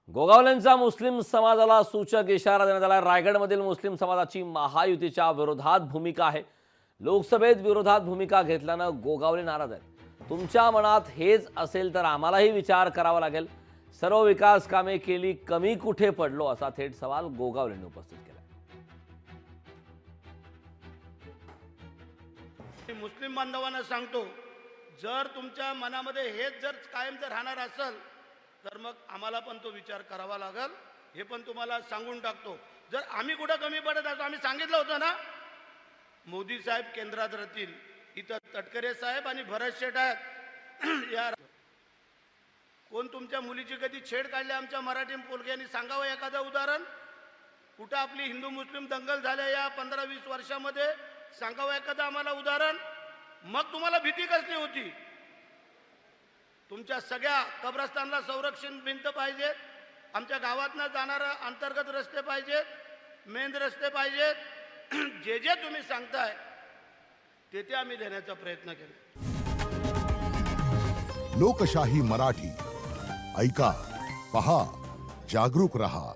गोगावलेंचा मुस्लिम समाजाला सूचक इशारा देण्यात आला। रायगडमधील मुस्लिम समाजाची महायुतीच्या विरोधात भूमिका आहे। लोकसभेत विरोधात भूमिका घेतल्यानं गोगावले नाराज आहेत। तुमच्या मनात हेच असेल तर आम्हालाही विचार करावा लागेल। सर्व विकास कामे केली, कमी कुठे पडलो, असा थेट सवाल गोगावलेंनी उपस्थित केला। मुस्लिम बांधवांना सांगतो, जर तुमच्या मनामध्ये हेच जर कायम जर राहणार असेल तर मग आम्हाला पण तो विचार करावा लागेल। हे पण तुम्हाला सांगून टाकतो। जर आम्ही कुठं कमी पडत असतो, आम्ही सांगितलं होतं ना, मोदी साहेब केंद्रात राहतील, इथं तटकरे साहेब आणि भरत शेठ आहेत। यार कोण तुमच्या मुलीची कधी छेड काढली आमच्या मराठी पोलग्यांनी सांगावं एखादं उदाहरण? कुठं आपली हिंदू मुस्लिम दंगल झाल्या या 15-20 वर्षामध्ये सांगावं एखादं आम्हाला उदाहरण? मग तुम्हाला भीती कसली होती? तुमच्या सगळ्या कब्रस्तानला संरक्षण भिंत पाहिजेत, आमच्या गावातनं जाणारा अंतर्गत रस्ते पाहिजेत, मेन रस्ते पाहिजेत। जे जे तुम्ही सांगताय ते आम्ही देण्याचा प्रयत्न केला। लोकशाही मराठी ऐका, पहा, जागरूक रहा।